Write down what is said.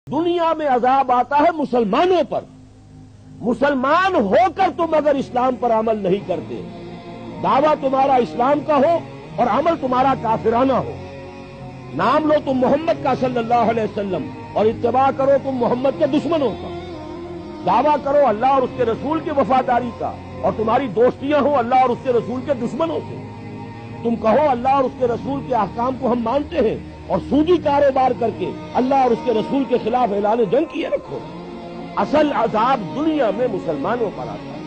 दुनिया में अजाब आता है मुसलमानों पर। मुसलमान होकर तुम अगर इस्लाम पर अमल नहीं करते, दावा तुम्हारा इस्लाम का हो और अमल तुम्हारा काफिराना हो, नाम लो तुम मोहम्मद का सल्लल्लाहु अलैहि वसल्लम और इत्तिबा करो तुम मोहम्मद के दुश्मनों का, दावा करो अल्लाह और उसके रसूल की वफादारी का और तुम्हारी दोस्तियां हो अल्लाह और उसके रसूल के दुश्मनों से। तुम कहो अल्लाह और उसके रसूल के अहकाम को हम मानते हैं और सूदी कारोबार करके अल्लाह और उसके रसूल के खिलाफ ऐलान जंग किए रखो। असल अजाब दुनिया में मुसलमानों पर आता है।